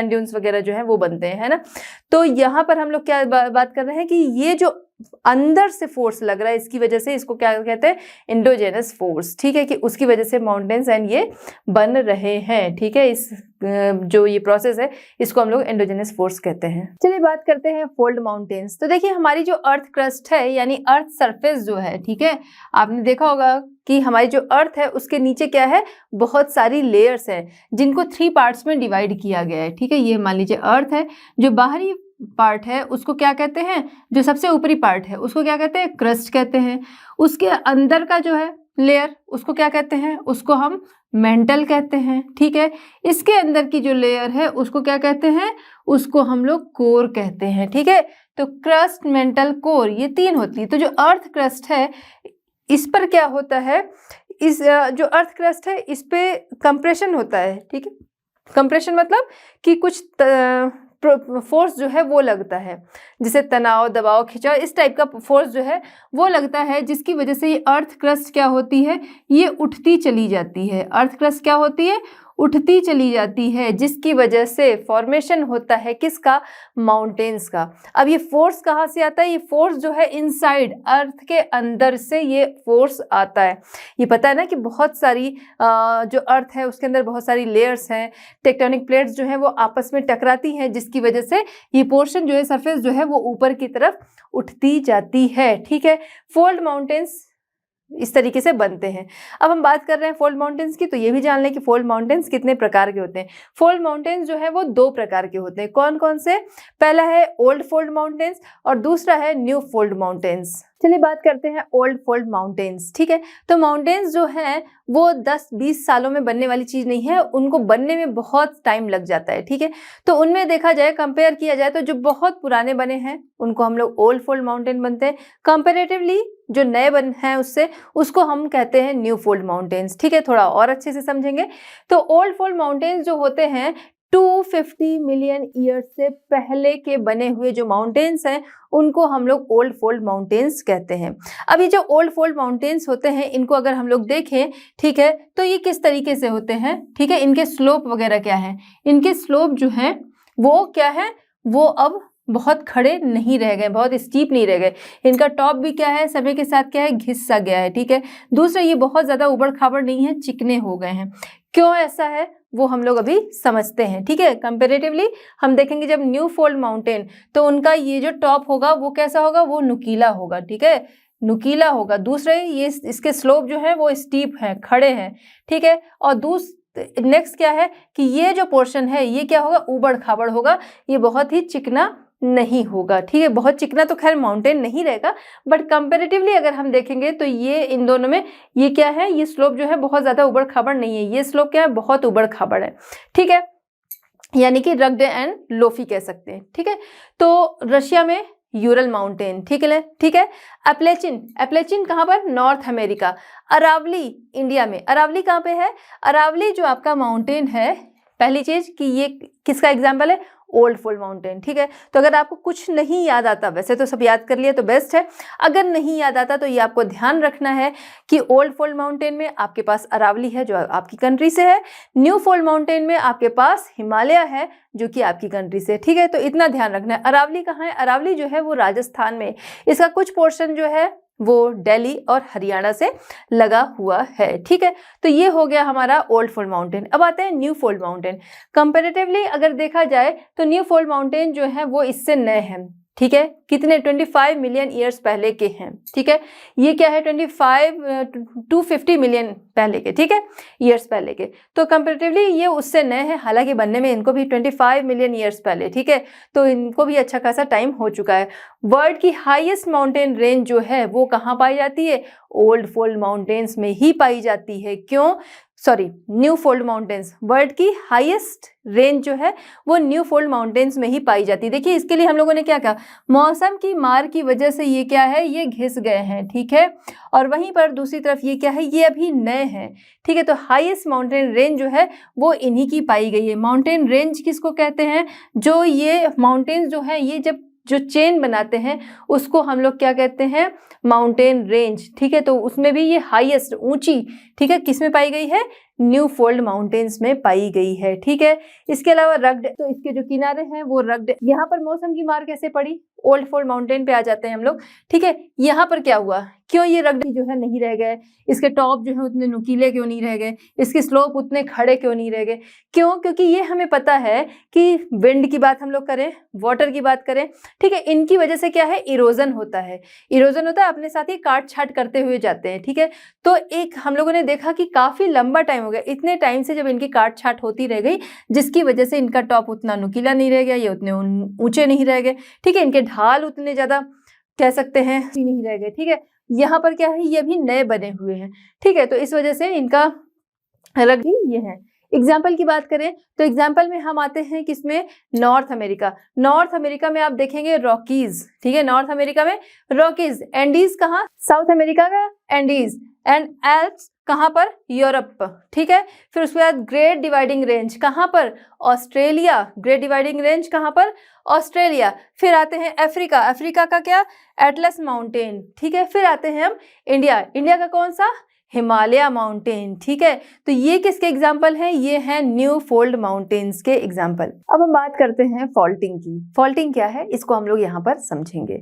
ड्यून्स वगैरह जो है वो बनते हैं, है ना। तो यहाँ पर हम लोग क्या बात कर रहे हैं कि ये जो अंदर से फोर्स लग रहा है, इसकी वजह से इसको क्या कहते हैं, एंडोजेनस फोर्स, ठीक है, कि उसकी वजह से माउंटेन्स एंड ये बन रहे हैं, ठीक है। इस जो ये प्रोसेस है इसको हम लोग एंडोजेनस फोर्स कहते हैं। चलिए बात करते हैं फोल्ड माउंटेन्स। तो देखिए हमारी जो अर्थ क्रस्ट है यानी अर्थ सरफेस जो है, ठीक है, आपने देखा होगा कि हमारी जो अर्थ है उसके नीचे क्या है, बहुत सारी लेयर्स हैं जिनको 3 पार्ट्स में डिवाइड किया गया है, ठीक है। ये मान लीजिए अर्थ है, जो बाहरी पार्ट है उसको क्या कहते हैं, जो सबसे ऊपरी पार्ट है उसको क्या कहते हैं, क्रस्ट कहते हैं। उसके अंदर का जो है लेयर उसको क्या कहते हैं, उसको हम मेंटल कहते हैं, ठीक है। इसके अंदर की जो लेयर है उसको क्या कहते हैं, उसको हम लोग कोर कहते हैं, ठीक है। तो क्रस्ट, मेंटल, कोर, ये 3 होती है। तो जो अर्थ क्रस्ट है इस पर क्या होता है, इस जो अर्थ क्रस्ट है इस पे कंप्रेशन होता है, ठीक है। कंप्रेशन मतलब कि कुछ फोर्स जो है वो लगता है, जैसे तनाव, दबाव, खिंचाव, इस टाइप का फोर्स जो है वो लगता है, जिसकी वजह से ये अर्थ क्रस्ट क्या होती है, ये उठती चली जाती है। अर्थ क्रस्ट क्या होती है, उठती चली जाती है, जिसकी वजह से फॉर्मेशन होता है किसका, माउंटेन्स का। अब ये फोर्स कहाँ से आता है, ये फोर्स जो है इनसाइड अर्थ के अंदर से ये फोर्स आता है। ये पता है ना कि बहुत सारी जो अर्थ है उसके अंदर बहुत सारी लेयर्स हैं, टेक्टोनिक प्लेट्स जो है वो आपस में टकराती हैं, जिसकी वजह से ये पोर्शन जो है, सरफेस जो है वो ऊपर की तरफ उठती जाती है, ठीक है। फोल्ड माउंटेन्स इस तरीके से बनते हैं। अब हम बात कर रहे हैं फोल्ड माउंटेन्स की, तो ये भी जान लें कि फोल्ड माउंटेन्स कितने प्रकार के होते हैं। फोल्ड माउंटेन्स जो है वो 2 प्रकार के होते हैं। कौन कौन से, पहला है ओल्ड फोल्ड माउंटेन्स और दूसरा है न्यू फोल्ड माउंटेन्स। चलिए बात करते हैं ओल्ड फोल्ड माउंटेन्स, ठीक है। तो माउंटेन्स जो हैं वो 10-20 सालों में बनने वाली चीज़ नहीं है, उनको बनने में बहुत टाइम लग जाता है, ठीक है। तो उनमें देखा जाए, कंपेयर किया जाए तो जो बहुत पुराने बने हैं उनको हम लोग ओल्ड फोल्ड माउंटेन बनते हैं। कंपेरेटिवली जो नए बन हैं उससे, उसको हम कहते हैं न्यू फोल्ड माउंटेन्स, ठीक है। थोड़ा और अच्छे से समझेंगे तो ओल्ड फोल्ड माउंटेन्स जो होते हैं 250 मिलियन ईयर्स से पहले के बने हुए जो माउंटेन्स हैं उनको हम लोग ओल्ड फोल्ड माउंटेन्स कहते हैं। अब ये जो ओल्ड फोल्ड माउंटेन्स होते हैं इनको अगर हम लोग देखें, ठीक है, तो ये किस तरीके से होते हैं, ठीक है। इनके स्लोप वगैरह क्या है, इनके स्लोप जो है वो क्या है, वो अब बहुत खड़े नहीं रह गए, बहुत स्टीप नहीं रह गए। इनका टॉप भी क्या है, समय के साथ क्या है, घिस सा गया है, ठीक है। दूसरा, ये बहुत ज़्यादा उबड़ खाबड़ नहीं है, चिकने हो गए हैं। क्यों ऐसा है वो हम लोग अभी समझते हैं, ठीक है। कंपेरेटिवली हम देखेंगे जब न्यू फोल्ड माउंटेन, तो उनका ये जो टॉप होगा वो कैसा होगा, वो नुकीला होगा, ठीक है, नुकीला होगा। दूसरे, ये इसके स्लोप जो है वो स्टीप हैं, खड़े हैं, ठीक है। और नेक्स्ट क्या है कि ये जो पोर्शन है ये क्या होगा, उबड़ खाबड़ होगा, ये बहुत ही चिकना नहीं होगा, ठीक है। बहुत चिकना तो खैर माउंटेन नहीं रहेगा, बट कंपैरेटिवली अगर हम देखेंगे तो ये इन दोनों में ये क्या है, ये स्लोप जो है बहुत ज़्यादा उबड़ खाबड़ नहीं है, ये स्लोप क्या है, बहुत उबड़ खाबड़ है, ठीक है, यानी कि रग्ड एंड लोफी कह सकते हैं, ठीक है। तो रशिया में यूरल माउंटेन, ठीक है। एप्लेचिन कहाँ पर, नॉर्थ अमेरिका। अरावली इंडिया में। अरावली कहाँ पे है, अरावली जो आपका माउंटेन है, पहली चीज कि ये किसका एग्जाम्पल है, ओल्ड फोल्ड माउंटेन, ठीक है। तो अगर आपको कुछ नहीं याद आता, वैसे तो सब याद कर लिया तो बेस्ट है, अगर नहीं याद आता तो ये आपको ध्यान रखना है कि ओल्ड फोल्ड माउंटेन में आपके पास अरावली है जो आपकी कंट्री से है, न्यू फोल्ड माउंटेन में आपके पास हिमालय है जो कि आपकी कंट्री से, ठीक है। तो इतना ध्यान रखना है। अरावली कहाँ है, अरावली जो है वो राजस्थान में, इसका कुछ पोर्शन जो है वो दिल्ली और हरियाणा से लगा हुआ है, ठीक है। तो ये हो गया हमारा ओल्ड फोल्ड माउंटेन। अब आते हैं न्यू फोल्ड माउंटेन। कंपैरेटिवली अगर देखा जाए तो न्यू फोल्ड माउंटेन जो है वो इससे नए हैं, ठीक है। कितने, 25 मिलियन ईयर्स पहले के हैं, ठीक है। ये क्या है, 250 मिलियन पहले के, ठीक है, ईयर्स पहले के। तो कंपैरेटिवली ये उससे नए हैं, हालांकि बनने में इनको भी 25 मिलियन ईयर्स पहले, ठीक है। तो इनको भी अच्छा खासा टाइम हो चुका है। वर्ल्ड की हाईएस्ट माउंटेन रेंज जो है वो कहाँ पाई जाती है, ओल्ड फोल्ड माउंटेन्स में ही पाई जाती है। क्यों, sorry new fold mountains, world की हाईएस्ट रेंज जो है वो न्यू फोल्ड माउंटेन्स में ही पाई जाती है। देखिए इसके लिए हम लोगों ने क्या कहा, मौसम की मार की वजह से ये क्या है, ये घिस गए हैं, ठीक है। और वहीं पर दूसरी तरफ ये क्या है, ये अभी नए हैं, ठीक है। तो हाईएस्ट माउंटेन रेंज जो है वो इन्हीं की पाई गई है। माउंटेन रेंज किसको कहते हैं, जो ये माउंटेन्स जो है ये जब जो चेन बनाते हैं उसको हम लोग क्या कहते हैं, माउंटेन रेंज, ठीक है। तो उसमें भी ये हाईएस्ट ऊंची, ठीक है, किस में पाई गई है, न्यू फोल्ड माउंटेन्स में पाई गई है, ठीक है। इसके अलावा रग्ड, तो इसके जो किनारे हैं वो रग्ड, यहाँ पर मौसम की मार कैसे पड़ी, ओल्ड फोल्ड माउंटेन पे आ जाते हैं हम लोग, ठीक है। यहाँ पर क्या हुआ, क्यों ये रग्ड जो है नहीं रह गए, इसके टॉप जो है उतने नुकीले क्यों नहीं रह गए, इसके स्लोप उतने खड़े क्यों नहीं रह गए, क्यों, क्योंकि ये हमें पता है कि विंड की बात हम लोग करें, वाटर की बात करें, ठीक है, इनकी वजह से क्या है, इरोजन होता है, इरोजन होता है, अपने साथ ही काट छाट करते हुए जाते हैं, ठीक है। तो एक हम लोगों ने देखा कि काफी लंबा टाइम हो गया, इतने टाइम से जब इनकी काट छाट होती रह गई, जिसकी वजह से इनका टॉप उतना नुकीला नहीं रह गया, ये उतने ऊंचे नहीं रह गए, ठीक है, इनके ढाल उतने ज्यादा कह सकते हैं नहीं रह गए, ठीक है। यहाँ पर क्या है, ये भी नए बने हुए हैं, ठीक है। तो इस वजह से इनका अलग ही ये है। एग्जाम्पल की बात करें तो एग्जाम्पल में हम आते हैं किसमें, नॉर्थ अमेरिका। नॉर्थ अमेरिका में आप देखेंगे रॉकीज, ठीक है, नॉर्थ अमेरिका में रॉकीज, एंडीज कहाँ, साउथ अमेरिका का एंडीज, एंड एल्प्स कहाँ पर, यूरोप, ठीक है। फिर उसके बाद ग्रेट डिवाइडिंग रेंज कहाँ पर, ऑस्ट्रेलिया, ग्रेट डिवाइडिंग रेंज कहाँ पर, ऑस्ट्रेलिया। फिर आते हैं अफ्रीका, अफ्रीका का क्या, एटलस माउंटेन, ठीक है। फिर आते हैं हम इंडिया, इंडिया का कौन सा, हिमालय माउंटेन, ठीक है। तो ये किसके एग्जाम्पल हैं, ये हैं न्यू फोल्ड माउंटेन्स के एग्जाम्पल। अब हम बात करते हैं फॉल्टिंग की। फॉल्टिंग क्या है, इसको हम लोग यहाँ पर समझेंगे,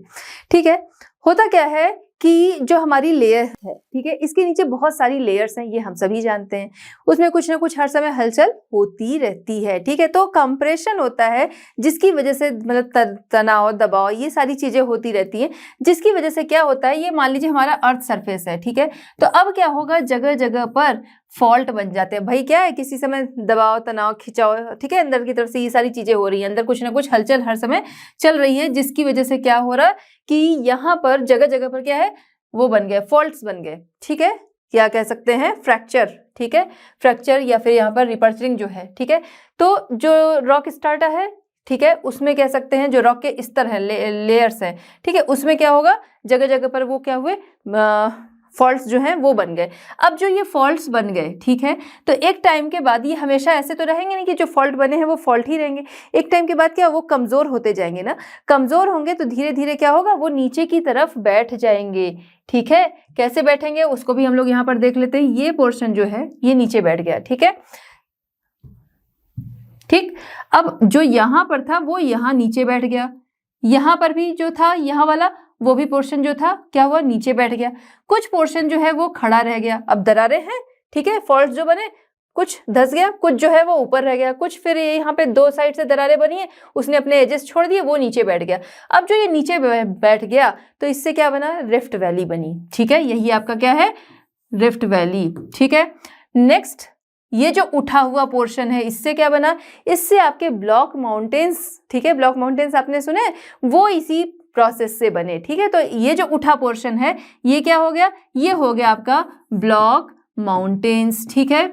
ठीक है। होता क्या है कि जो हमारी लेयर है, ठीक है, इसके नीचे बहुत सारी लेयर्स हैं, ये हम सभी जानते हैं, उसमें कुछ ना कुछ हर समय हलचल होती रहती है, ठीक है। तो कंप्रेशन होता है, जिसकी वजह से मतलब तनाव, दबाव, ये सारी चीजें होती रहती हैं, जिसकी वजह से क्या होता है, ये मान लीजिए हमारा अर्थ सरफेस है, ठीक है। तो अब क्या होगा, जगह जगह पर फॉल्ट बन जाते हैं। भाई क्या है, किसी समय दबाव, तनाव, खिंचाव, ठीक है, अंदर की तरफ से ये सारी चीजें हो रही हैं, अंदर कुछ ना कुछ हलचल हर समय चल रही है, जिसकी वजह से क्या हो रहा है कि यहाँ पर जगह जगह पर क्या है, वो बन गए, फॉल्ट्स बन गए, ठीक है। क्या कह सकते हैं, फ्रैक्चर, ठीक है, फ्रैक्चर, या फिर यहाँ पर रिपर्चरिंग जो है, ठीक है। तो जो रॉक स्ट्राटा है, ठीक है, उसमें कह सकते हैं जो रॉक के स्तर है, लेयर्स हैं, ठीक है, उसमें क्या होगा, जगह जगह पर वो क्या हुए, फॉल्ट्स जो हैं वो बन गए। अब जो ये फॉल्ट्स बन गए, ठीक है, तो एक टाइम के बाद ये हमेशा ऐसे तो रहेंगे नहीं कि जो फॉल्ट बने हैं वो फॉल्ट ही रहेंगे, एक टाइम के बाद क्या, वो कमजोर होते जाएंगे ना, कमजोर होंगे तो धीरे धीरे क्या होगा, वो नीचे की तरफ बैठ जाएंगे, ठीक है। कैसे बैठेंगे उसको भी हम लोग यहाँ पर देख लेते हैं। ये पोर्शन जो है ये नीचे बैठ गया, ठीक है, ठीक। अब जो यहाँ पर था वो यहाँ नीचे बैठ गया, यहाँ पर भी जो था यहाँ वाला वो भी पोर्शन जो था क्या हुआ, नीचे बैठ गया, कुछ पोर्शन जो है वो खड़ा रह गया। अब दरारें हैं, ठीक है, फॉल्ट जो बने, कुछ धस गया, कुछ जो है वो ऊपर रह गया, कुछ फिर यहाँ पे दो साइड से दरारें बनी है, उसने अपने एजेस छोड़ दिए, वो नीचे बैठ गया। अब जो ये नीचे बैठ गया तो इससे क्या बना, रिफ्ट वैली बनी, ठीक है, यही आपका क्या है, रिफ्ट वैली, ठीक है। नेक्स्ट ये जो उठा हुआ पोर्शन है, इससे क्या बना, इससे आपके ब्लॉक माउंटेन्स, ठीक है, ब्लॉक माउंटेन्स आपने सुने, वो इसी प्रोसेस से बने, ठीक है। तो ये जो उठा पोर्शन है ये क्या हो गया, ये हो गया आपका ब्लॉक माउंटेन्स, ठीक है,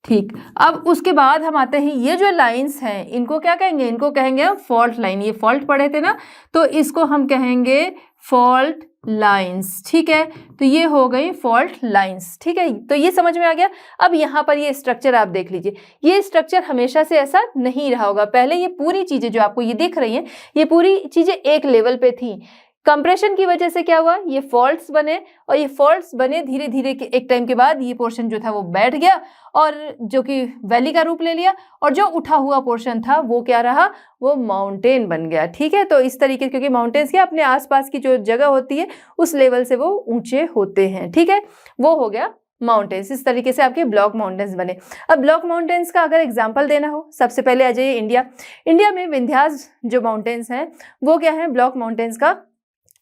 ठीक। अब उसके बाद हम आते हैं, ये जो लाइंस हैं इनको क्या कहेंगे, इनको कहेंगे हम फॉल्ट लाइन। ये फॉल्ट पढ़े थे ना, तो इसको हम कहेंगे फॉल्ट लाइंस, ठीक है। तो ये हो गई फॉल्ट लाइंस, ठीक है। तो ये समझ में आ गया। अब यहाँ पर ये स्ट्रक्चर आप देख लीजिए, ये स्ट्रक्चर हमेशा से ऐसा नहीं रहा होगा। पहले ये पूरी चीजें जो आपको ये दिख रही हैं, ये पूरी चीजें एक लेवल पे थी, कंप्रेशन की वजह से क्या हुआ, ये फॉल्ट्स बने, और ये फॉल्ट्स बने धीरे धीरे एक टाइम के बाद ये पोर्शन जो था वो बैठ गया, और जो कि वैली का रूप ले लिया, और जो उठा हुआ पोर्शन था वो क्या रहा, वो माउंटेन बन गया, ठीक है। तो इस तरीके, क्योंकि माउंटेन्स क्या अपने आसपास की जो जगह होती है उस लेवल से वो ऊंचे होते हैं, ठीक है, वो हो गया माउंटेन्स। इस तरीके से आपके ब्लॉक माउंटेन्स बने। अब ब्लॉक माउंटेन्स का अगर एग्जाम्पल देना हो, सबसे पहले आ जाइए इंडिया। इंडिया में विंध्यास जो माउंटेन्स हैं वो क्या है, ब्लॉक माउंटेन्स का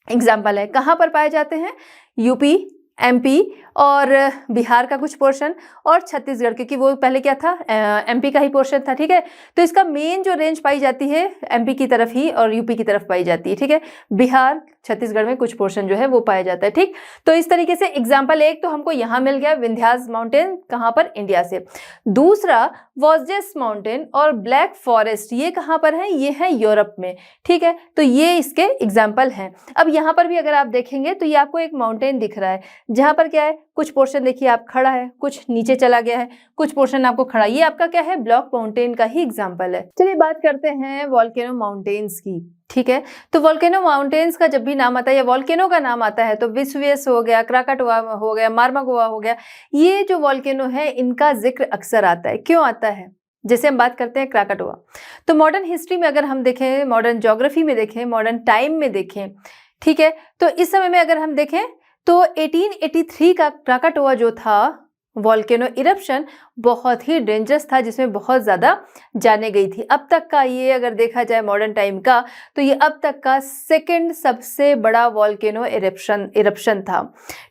एग्जाम्पल है। कहाँ पर पाए जाते हैं, यूपी, एमपी और बिहार का कुछ पोर्शन और छत्तीसगढ़, क्योंकि वो पहले क्या था, एमपी का ही पोर्शन था। ठीक है, तो इसका मेन जो रेंज पाई जाती है एमपी की तरफ ही और यूपी की तरफ पाई जाती है। ठीक है, बिहार छत्तीसगढ़ में कुछ पोर्शन जो है वो पाया जाता है। ठीक, तो इस तरीके से एग्जाम्पल एक तो हमको यहाँ मिल गया विंध्यास माउंटेन, कहाँ पर, इंडिया से। दूसरा वॉस्जेस माउंटेन और ब्लैक फॉरेस्ट, ये कहाँ पर है, ये है यूरोप में। ठीक है, तो ये इसके एग्जाम्पल हैं। अब यहाँ पर भी अगर आप देखेंगे तो ये आपको एक माउंटेन दिख रहा है, जहाँ पर क्या है, कुछ पोर्शन देखिए आप खड़ा है, कुछ नीचे चला गया है, कुछ पोर्शन आपको खड़ा, ये आपका क्या है, ब्लॉक माउंटेन का ही एग्जाम्पल है। चलिए बात करते हैं वॉल्केनो माउंटेन्स की। ठीक है, तो वॉल्केनो माउंटेन्स का जब भी नाम आता है या वॉल्केनो का नाम आता है तो वेसुवियस हो गया, क्राकाटोआ हो गया, मार्मागोआ हो गया, ये जो वॉल्केनो है इनका जिक्र अक्सर आता है। क्यों आता है? जैसे हम बात करते हैं क्राकाटोआ, तो मॉडर्न हिस्ट्री में अगर हम देखें, मॉडर्न ज्योग्राफी में देखें, मॉडर्न टाइम में देखें, ठीक है, तो इस समय में अगर हम देखें तो 1883 का क्राकाटोआ जो था वॉल्केनो इरप्शन बहुत ही डेंजरस था, जिसमें बहुत ज़्यादा जाने गई थी। अब तक का ये अगर देखा जाए मॉडर्न टाइम का, तो ये अब तक का सेकंड सबसे बड़ा वॉल्केनो इरप्शन था।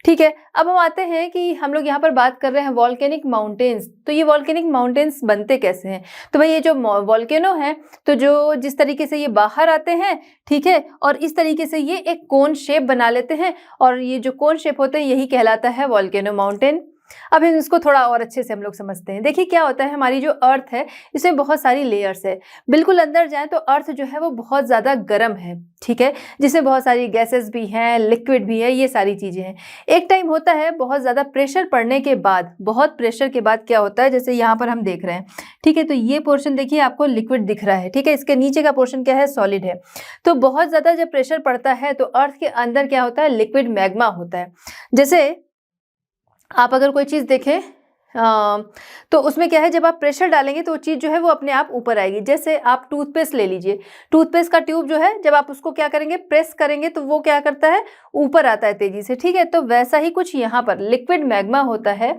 ठीक है, अब हम आते हैं कि हम लोग यहाँ पर बात कर रहे हैं वॉल्केनिक माउंटेन्स, तो ये वॉल्केनिक माउंटेन्स बनते कैसे हैं? तो भाई ये जो वॉल्केनो है, तो जो जिस तरीके से ये बाहर आते हैं, ठीक है, और इस तरीके से ये एक कोन शेप बना लेते हैं, और ये जो कोन शेप होते हैं यही कहलाता है वॉल्केनो माउंटेन। अब हम इसको थोड़ा और अच्छे से हम लोग समझते हैं। देखिए क्या होता है, हमारी जो अर्थ है इसमें बहुत सारी लेयर्स है। बिल्कुल अंदर जाए तो अर्थ जो है वो बहुत ज़्यादा गर्म है। ठीक है, जिसमें बहुत सारी गैसेस भी हैं, लिक्विड भी है, ये सारी चीज़ें हैं। एक टाइम होता है बहुत ज़्यादा प्रेशर पड़ने के बाद, बहुत प्रेशर के बाद क्या होता है, जैसे यहाँ पर हम देख रहे हैं। ठीक है, तो ये पोर्शन देखिए आपको लिक्विड दिख रहा है। ठीक है, इसके नीचे का पोर्शन क्या है, सॉलिड है। तो बहुत ज़्यादा जब प्रेशर पड़ता है तो अर्थ के अंदर क्या होता है, लिक्विड मैग्मा होता है। जैसे आप अगर कोई चीज़ देखें तो उसमें क्या है, जब आप प्रेशर डालेंगे तो वो चीज़ जो है वो अपने आप ऊपर आएगी। जैसे आप टूथपेस्ट ले लीजिए, टूथपेस्ट का ट्यूब जो है जब आप उसको क्या करेंगे, प्रेस करेंगे तो वो क्या करता है, ऊपर आता है तेजी से। ठीक है, तो वैसा ही कुछ यहाँ पर लिक्विड मैग्मा होता है।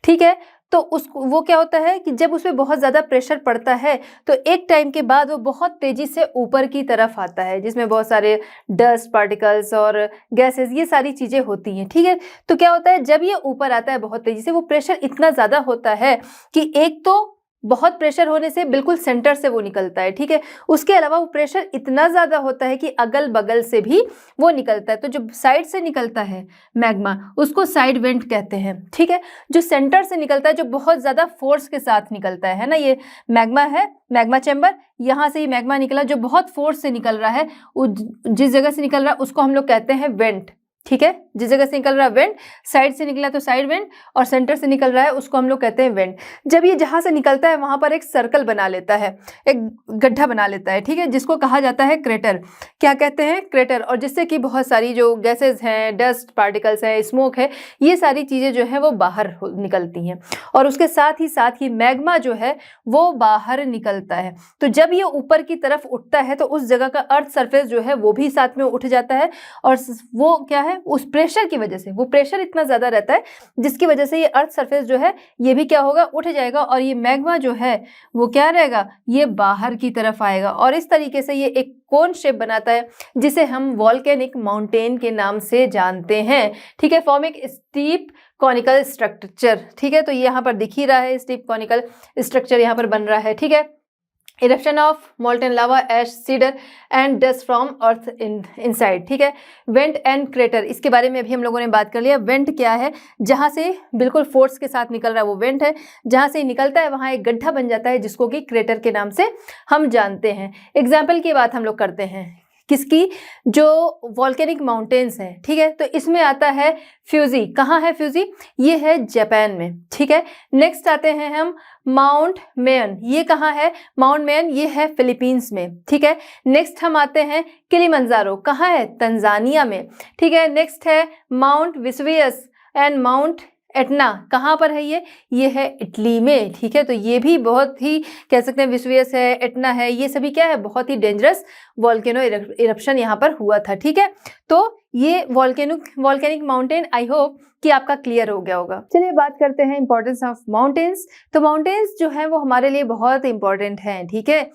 ठीक है, तो उसको वो क्या होता है कि जब उसमें बहुत ज़्यादा प्रेशर पड़ता है तो एक टाइम के बाद वो बहुत तेज़ी से ऊपर की तरफ आता है, जिसमें बहुत सारे डस्ट पार्टिकल्स और गैसेस, ये सारी चीज़ें होती हैं। ठीक है, तो क्या होता है, जब ये ऊपर आता है बहुत तेज़ी से, वो प्रेशर इतना ज़्यादा होता है कि एक तो बहुत प्रेशर होने से बिल्कुल सेंटर से वो निकलता है। ठीक है, उसके अलावा वो प्रेशर इतना ज़्यादा होता है कि अगल बगल से भी वो निकलता है। तो जो साइड से निकलता है मैग्मा, उसको साइड वेंट कहते हैं। ठीक है, जो सेंटर से निकलता है, जो बहुत ज़्यादा फोर्स के साथ निकलता है ना, ये मैग्मा है, मैग्मा चैम्बर, यहाँ से ही मैग्मा निकला जो बहुत फोर्स से निकल रहा है, जिस जगह से निकल रहा है उसको हम लोग कहते हैं वेंट। ठीक है, जिस जगह से निकल रहा है वेंट, साइड से निकला तो साइड वेंट, और सेंटर से निकल रहा है उसको हम लोग कहते हैं वेंट। जब ये जहाँ से निकलता है वहाँ पर एक सर्कल बना लेता है, एक गड्ढा बना लेता है। ठीक है, जिसको कहा जाता है क्रेटर। क्या कहते हैं, क्रेटर। और जिससे कि बहुत सारी जो गैसेज हैं, डस्ट पार्टिकल्स हैं, स्मोक है, ये सारी चीज़ें जो है वो बाहर निकलती हैं, और उसके साथ ही मैग्मा जो है वो बाहर निकलता है। तो जब ये ऊपर की तरफ उठता है तो उस जगह का अर्थ सरफेस जो है वो भी साथ में उठ जाता है, और वो क्या है, उस प्रेशर की वजह से, वो प्रेशर इतना ज़्यादा रहता है जिसकी वजह से ये अर्थ सरफेस जो है ये भी क्या होगा, उठ जाएगा, और ये मैग्मा जो है वो क्या रहेगा, ये बाहर की तरफ आएगा, और इस तरीके से ये एक कोन शेप बनाता है जिसे हम वॉल्केनिक माउंटेन के नाम से जानते हैं। ठीक है, फॉर्मिंग स्टीप कॉनिकल स्ट्रक्चर। ठीक है, तो ये यहाँ पर दिख ही रहा है, स्टीप कॉनिकल स्ट्रक्चर यहाँ पर बन रहा है। ठीक है, eruption of molten lava, ash, cinder and dust from earth inside. ठीक है, वेंट एंड क्रेटर, इसके बारे में अभी हम लोगों ने बात कर लिया। वेंट क्या है, जहाँ से बिल्कुल फोर्स के साथ निकल रहा है वो वेंट है, जहाँ से निकलता है वहाँ एक गड्ढा बन जाता है जिसको कि क्रेटर के नाम से हम जानते हैं। एग्जाम्पल की बात हम लोग करते हैं, किसकी, जो वॉल्केनिक माउंटेन्स हैं। ठीक है, तो इसमें आता है फ्यूजी। कहाँ है फ्यूजी, ये है जापान में। ठीक है, नेक्स्ट आते हैं हम माउंट मेयन, ये कहाँ है, माउंट मेयन ये है फिलीपींस में। ठीक है, नेक्स्ट हम आते हैं किलिमंजारो, कहाँ है, तंजानिया में। ठीक है, नेक्स्ट है mount Vesuvius and mount Etna, कहाँ पर है ये है इटली में। ठीक है, तो ये भी बहुत ही कह सकते हैं, वेसुवियस है, एटना है, ये सभी क्या है, बहुत ही डेंजरस वॉल्केनो इरप्शन यहाँ पर हुआ था। ठीक है, तो ये वॉल्केनिक माउंटेन, आई होप कि आपका क्लियर हो गया होगा। चलिए बात करते हैं इंपॉर्टेंस ऑफ माउंटेन्स। तो माउंटेन्स जो है वो हमारे लिए बहुत इंपॉर्टेंट हैं। ठीक है,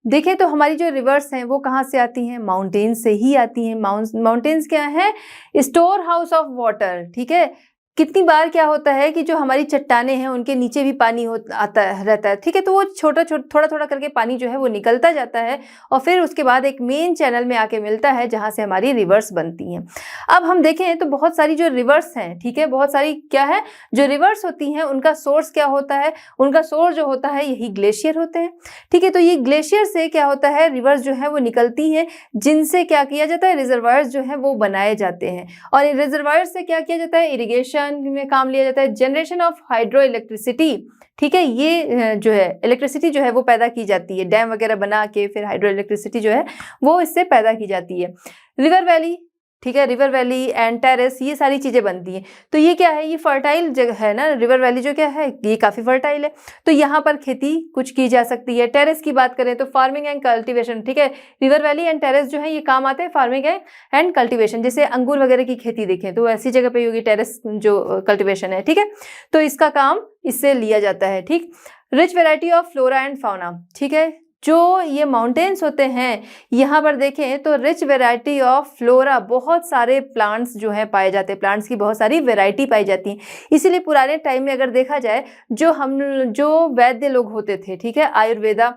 देखिए तो हमारी जो रिवर्स हैं वो कहाँ से आती हैं, माउंटेन्स से ही आती हैं। माउंटेन्स क्या है, स्टोर हाउस ऑफ वाटर। ठीक है, कितनी बार क्या होता है कि जो हमारी चट्टानें हैं उनके नीचे भी पानी आता रहता है, ठीक है। तो वो थोड़ा थोड़ा करके पानी जो है वो निकलता जाता है और फिर उसके बाद एक मेन चैनल में आके मिलता है जहाँ से हमारी रिवर्स बनती हैं। अब हम देखें तो बहुत सारी जो रिवर्स हैं, ठीक है, बहुत सारी क्या है जो रिवर्स होती हैं, उनका सोर्स क्या होता है, उनका सोर्स जो होता है यही ग्लेशियर होते हैं, ठीक है। तो ये ग्लेशियर से क्या होता है, रिवर्स जो है वो निकलती हैं, जिनसे क्या किया जाता है, रिजर्वायर्स जो है वो बनाए जाते हैं। और इन रिजर्वायर से क्या किया जाता है, इरिगेशन में काम लिया जाता है, जनरेशन ऑफ हाइड्रो इलेक्ट्रिसिटी, ठीक है। ये जो है इलेक्ट्रिसिटी जो है वो पैदा की जाती है, डैम वगैरह बना के फिर हाइड्रो इलेक्ट्रिसिटी जो है वो इससे पैदा की जाती है। रिवर वैली, ठीक है, रिवर वैली एंड टेरेस, ये सारी चीजें बनती हैं। तो ये क्या है, ये फर्टाइल जगह है ना, रिवर वैली जो क्या है ये काफी फर्टाइल है, तो यहाँ पर खेती कुछ की जा सकती है। टेरेस की बात करें तो फार्मिंग एंड कल्टीवेशन, ठीक है। रिवर वैली एंड टेरेस जो है ये काम आते हैं फार्मिंग एंड कल्टीवेशन, जैसे अंगूर वगैरह की खेती देखें तो ऐसी जगह पे होगी टेरेस जो कल्टीवेशन है, ठीक है। तो इसका काम इससे लिया जाता है, ठीक। Rich variety of flora and fauna, ठीक है। जो ये माउंटेन्स होते हैं यहाँ पर देखें तो रिच वैरायटी ऑफ फ्लोरा, बहुत सारे प्लांट्स जो हैं पाए जाते हैं, प्लांट्स की बहुत सारी वैरायटी पाई जाती है। इसीलिए पुराने टाइम में अगर देखा जाए जो वैद्य लोग होते थे, ठीक है, आयुर्वेदा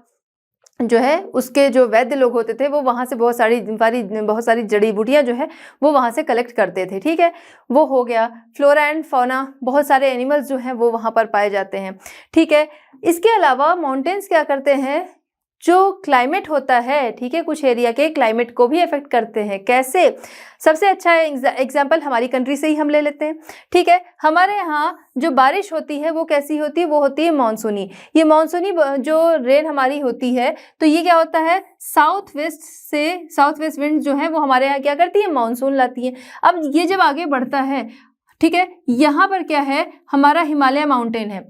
जो है उसके जो वैद्य लोग होते थे वो वहाँ से बहुत सारी जड़ी बूटियाँ जो है वो वहाँ से कलेक्ट करते थे, ठीक है। वो हो गया फ्लोरा एंड फौना, बहुत सारे एनिमल्स जो हैं वो वहाँ पर पाए जाते हैं, ठीक है। इसके अलावा माउंटेन्स क्या करते हैं, जो क्लाइमेट होता है, ठीक है, कुछ एरिया के क्लाइमेट को भी अफेक्ट करते हैं। कैसे, सबसे अच्छा एग्जाम्पल हमारी कंट्री से ही हम ले लेते हैं, ठीक है। हमारे यहाँ जो बारिश होती है वो कैसी होती है, वो होती है मानसूनी। ये मानसूनी जो रेन हमारी होती है तो ये क्या होता है, साउथ वेस्ट विंड जो है वो हमारे यहाँ क्या करती है, मानसून लाती है। अब ये जब आगे बढ़ता है, ठीक है, यहाँ पर क्या है, हमारा हिमालय माउंटेन है।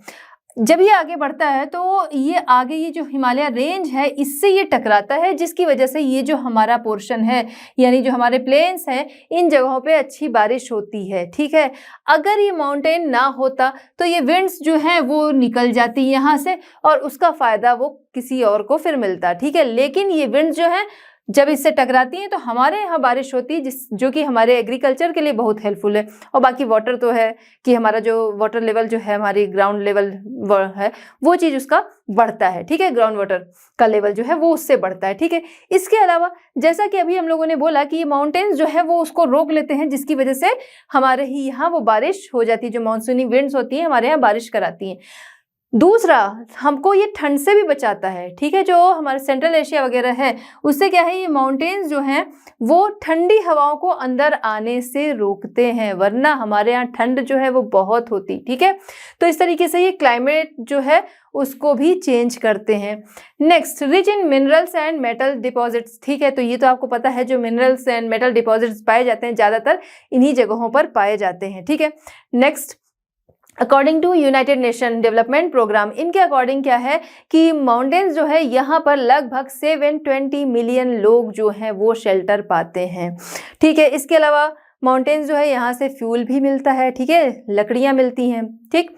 जब ये आगे बढ़ता है तो ये आगे ये जो हिमालय रेंज है इससे ये टकराता है, जिसकी वजह से ये जो हमारा पोर्शन है यानी जो हमारे प्लेन्स हैं इन जगहों पे अच्छी बारिश होती है, ठीक है। अगर ये माउंटेन ना होता तो ये विंड्स जो हैं वो निकल जाती यहाँ से और उसका फायदा वो किसी और को फिर मिलता, ठीक है। लेकिन ये विंड्स जो है जब इससे टकराती हैं तो हमारे यहाँ बारिश होती है, जो कि हमारे एग्रीकल्चर के लिए बहुत हेल्पफुल है। और बाकी वाटर तो है कि हमारा जो वाटर लेवल जो है हमारी ग्राउंड लेवल है वो चीज़ उसका बढ़ता है, ठीक है, ग्राउंड वाटर का लेवल जो है वो उससे बढ़ता है, ठीक है। इसके अलावा जैसा कि अभी हम लोगों ने बोला कि ये माउंटेन्स जो है वो उसको रोक लेते हैं, जिसकी वजह से हमारे ही यहाँ वो बारिश हो जाती है, जो मानसूनी विंड्स होती हैं हमारे यहाँ बारिश कराती हैं। दूसरा, हमको ये ठंड से भी बचाता है, ठीक है। जो हमारे सेंट्रल एशिया वगैरह है उससे क्या है, ये माउंटेन्स जो हैं वो ठंडी हवाओं को अंदर आने से रोकते हैं, वरना हमारे यहाँ ठंड जो है वो बहुत होती, ठीक है। तो इस तरीके से ये क्लाइमेट जो है उसको भी चेंज करते हैं। Next, rich in minerals and metal deposits, ठीक है। तो ये तो आपको पता है जो मिनरल्स एंड मेटल डिपॉजिट्स पाए जाते हैं ज़्यादातर इन्हीं जगहों पर पाए जाते हैं, ठीक है। Next, according to United Nation Development Programme, इनके अकॉर्डिंग क्या है कि माउंटेन्स जो है यहाँ पर लगभग 720 मिलियन लोग जो हैं वो शेल्टर पाते हैं, ठीक है। इसके अलावा माउंटेन्स जो है यहाँ से फ्यूल भी मिलता है, ठीक है, लकड़ियाँ मिलती हैं, ठीक।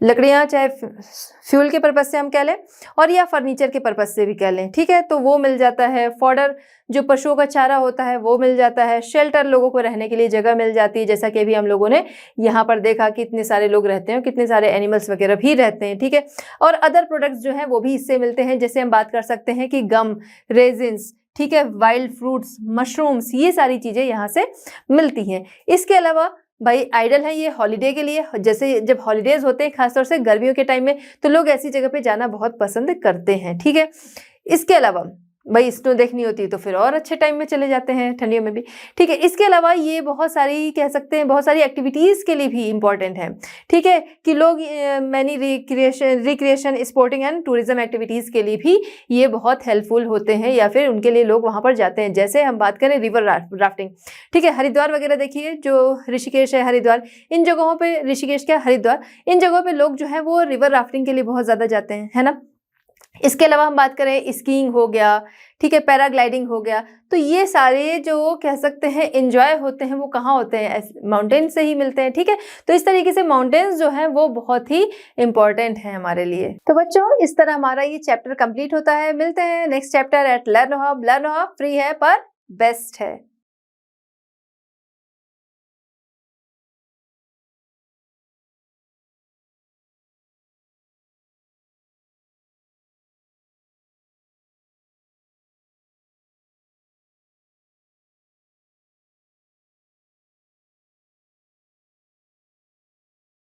लकड़ियाँ चाहे फ्यूल के पर्पज़ से हम कह लें और या फर्नीचर के पर्पज़ से भी कह लें, ठीक है, तो वो मिल जाता है। फॉडर जो पशुओं का चारा होता है वो मिल जाता है। शेल्टर, लोगों को रहने के लिए जगह मिल जाती है, जैसा कि अभी हम लोगों ने यहाँ पर देखा कि इतने सारे लोग रहते हैं, कितने सारे एनिमल्स वगैरह भी रहते हैं, ठीक है। और अदर प्रोडक्ट्स जो हैं वो भी इससे मिलते हैं, जैसे हम बात कर सकते हैं कि गम, रेजिन्स, ठीक है, वाइल्ड फ्रूट्स, मशरूम्स, ये सारी चीज़ें यहाँ से मिलती हैं। इसके अलावा भाई आइडल है ये हॉलीडे के लिए, जैसे जब हॉलीडेज होते हैं खासतौर से गर्मियों के टाइम में तो लोग ऐसी जगह पे जाना बहुत पसंद करते हैं, ठीक है। इसके अलावा भाई स्नो देखनी होती है तो फिर और अच्छे टाइम में चले जाते हैं, ठंडियों में भी, ठीक है। इसके अलावा ये बहुत सारी कह सकते हैं बहुत सारी एक्टिविटीज़ के लिए भी इम्पॉर्टेंट है, ठीक है, कि लोग many recreation sporting and tourism activities के लिए भी ये बहुत हेल्पफुल होते हैं, या फिर उनके लिए लोग वहाँ पर जाते हैं। जैसे हम बात करें रिवर राफ्टिंग, ठीक है, हरिद्वार वगैरह देखिए, जो ऋषिकेश है, हरिद्वार, इन जगहों पर, ऋषिकेश क्या हरिद्वार, इन जगहों पर लोग जो है वो रिवर राफ्टिंग के लिए बहुत ज़्यादा जाते हैं, है ना। इसके अलावा हम बात करें स्कीइंग हो गया, ठीक है, पैराग्लाइडिंग हो गया, तो ये सारे जो कह सकते हैं एंजॉय होते हैं वो कहाँ होते हैं, माउंटेन से ही मिलते हैं, ठीक है। तो इस तरीके से माउंटेन्स जो हैं वो बहुत ही इंपॉर्टेंट हैं हमारे लिए। तो बच्चों इस तरह हमारा ये चैप्टर कंप्लीट होता है। मिलते हैं next chapter at Learn Hub. Learn Hub free है पर बेस्ट है।